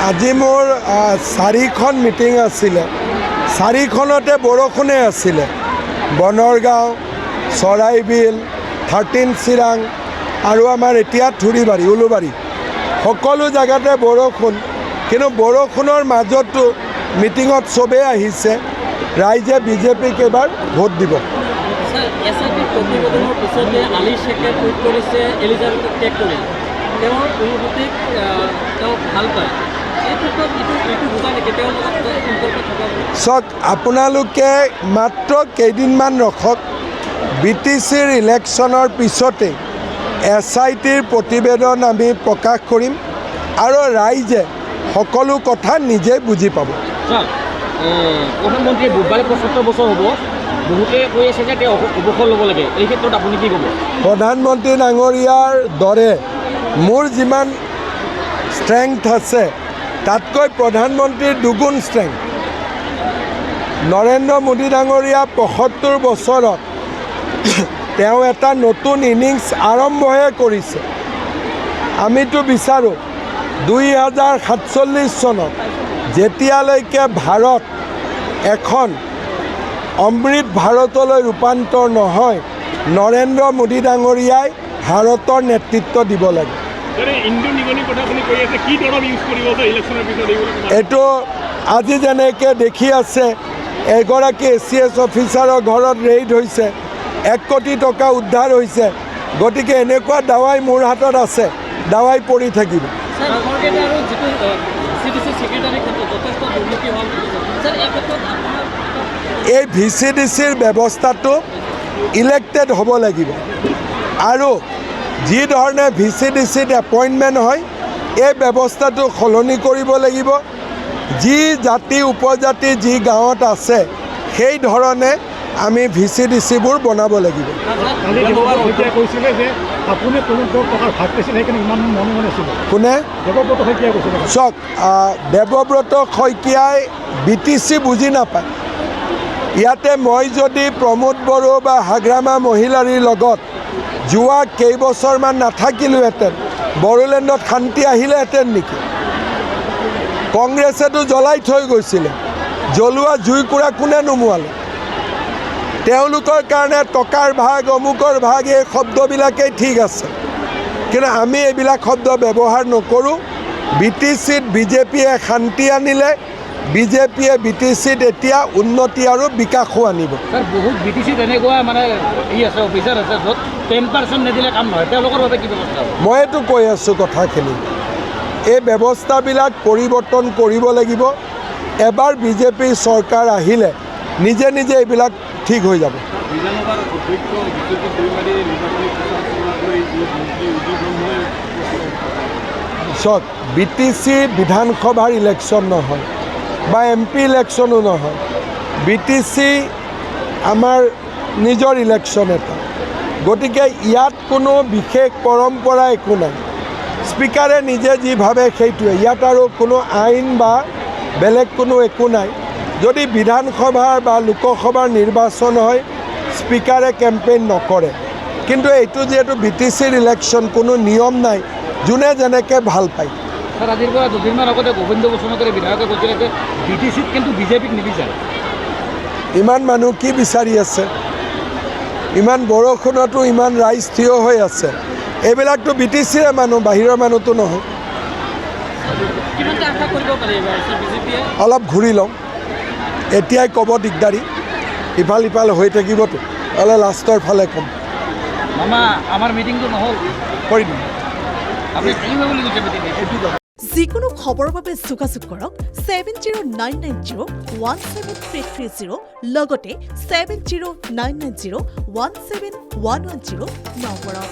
আজি মোৰ 4খন মিটিং আছিলে 4খনতে বৰষুণে আছিলে বনৰগাঁও চৰাইবিল 13 চিৰাং আৰু আমাৰ এতিয়া থুৰিবাৰী উলুবাৰী সকলো জায়গাতে বৰষুণ কিন্তু বৰষুণৰ মাজতো মিটিঙত চবেই আহিছে ৰাইজে বিজেপিক এবাৰ ভোট দিব এছআইটি প্ৰতিবেদনৰ পিছতে আলী শেখে টুইট কৰিছে এলিজাবেথক টেগ কৰি তেওঁৰ অনুভূতিক তেওঁ ভাল পায় এই ক্ষেত্ৰত এইটো বুজায় নেকি তেওঁৰ লগত সম্পৰ্ক থকা চাওক আপোনালোকে মাত্ৰ কেইদিনমান ৰখক BTCৰ ইলেকশ্যনৰ পিছতে এছআইটিৰ প্ৰতিবেদন আমি প্ৰকাশ কৰিম আৰু ৰাইজে সকলো কথা নিজে বুজি পাব প্ৰধানমন্ত্ৰীয়ে বুধবাৰে ৭৫ বছৰ হ'ব বহুতে কৈ আছে যে তেওঁ অৱসৰ ল'ব লাগে এই ক্ষেত্ৰত আপুনি কি ক'ব প্ৰধানমন্ত্ৰী ডাঙৰীয়াৰ দৰে মোৰ যিমান ষ্ট্ৰেংথ আছে তাতকৈ প্ৰধানমন্ত্ৰীৰ দুগুণ ষ্ট্ৰেংথ নৰেন্দ্ৰ মোদী ডাঙৰীয়া ৭৫ বছৰত তেওঁ এটা নতুন ইনিংছ আৰম্ভহে কৰিছে আমিতো বিচাৰোঁ 2047 চনত যেতিয়ালৈকে ভাৰত এখন অমৃত ভাৰতলৈ ৰূপান্তৰ নহয় নৰেন্দ্ৰ মোদী ডাঙৰীয়াই ভাৰতৰ নেতৃত্ব দিব লাগে এইটো আজি যেনেকৈ দেখি আছে এগৰাকী ACS অফিচাৰৰ ঘৰত ৰেইড হৈছে 1 কোটি টকা উদ্ধাৰ হৈছে গতিকে এনেকুৱা দাৱাই মোৰ হাতত আছে দাৱাই পৰি থাকিব এই VCDCৰ ব্যৱস্থাটো ইলেক্টেড হ'ব লাগিব আৰু যি ধৰণে VCDCত এপইণ্টমেণ্ট হয় এই ব্যৱস্থাটো সলনি কৰিব লাগিব যি জাতি উপজাতি যি গাঁৱত আছে সেই ধৰণে আমি VCDCবোৰ বনাব লাগিব কোনে চাওক দেৱব্ৰত শইকীয়াই BTC বুজি নাপায় ইয়াতে মই যদি প্ৰমোদ বড়ো বা হাগ্ৰামা মহিলাৰীৰ লগত যোৱা কেইবছৰমান নাথাকিলোহেঁতেন বড়োলেণ্ডত শান্তি আহিলেহেঁতেন নেকি কংগ্ৰেছেতো জ্বলাই থৈ গৈছিলে জ্বলোৱা জুইকুৰা কোনে নুমুৱালে তেওঁলোকৰ কাৰণে টকাৰ ভাগ অমুকৰ ভাগ এই শব্দবিলাকেই ঠিক আছে কিন্তু আমি এইবিলাক শব্দ ব্যৱহাৰ নকৰোঁ BTCত বিজেপিয়ে শান্তি আনিলে বিজেপিয়ে BTCত এতিয়া উন্নতি আৰু বিকাশো আনিব বহুত BTCত এনেকুৱা মানে আছে অফিচাৰ আছে য'ত 10% নিদিলে কাম নহয় তেওঁলোকৰ বাবে কি ব্যৱস্থা মইতো কৈ আছোঁ কথাখিনি এই ব্যৱস্থাবিলাক পৰিৱৰ্তন কৰিব লাগিব এবাৰ বিজেপি চৰকাৰ আহিলে নিজে নিজে এইবিলাক ঠিক হৈ যাব চাওক BTC বিধানসভাৰ ইলেকশ্যন নহয় বা MP ইলেকশ্যনো নহয় BTC আমাৰ নিজৰ ইলেকশ্যন এটা গতিকে ইয়াত কোনো বিশেষ পৰম্পৰা একো নাই স্পীকাৰে নিজে যি ভাবে সেইটোৱে ইয়াত আৰু কোনো আইন বা বেলেগ কোনো একো নাই যদি বিধানসভাৰ বা লোকসভাৰ নিৰ্বাচন হয় স্পীকাৰে কেম্পেইন নকৰে কিন্তু এইটো যিহেতু BTCৰ ইলেকশ্যন কোনো নিয়ম নাই যোনে যেনেকৈ ভাল পায় স্যাৰ আজিৰ পৰা দুদিনমান আগতে গোবিন্দ বসুমতাৰী বিধায়কে কৈছিলে যে BTCত কিন্তু বিজেপিক নিবিচাৰে ইমান মানুহ কি বিচাৰি আছে ইমান বৰষুণতো ইমান ৰাইজ থিয় হৈ আছে এইবিলাকতো BTCৰে মানুহ বাহিৰৰ মানুহতো নহয় অলপ ঘূৰি লওঁ এতিয়াই ক'ব দিগদাৰী ইফাল ইফাল হৈ থাকিবতো অলপ লাষ্টৰ ফালে ক'ম মামা আমাৰ মিটিংটো নহ'ল কৰি দিম যিকোনো খবৰৰ বাবে যোগাযোগ কৰক 7099017330 লগতে 7099017110 নম্বৰত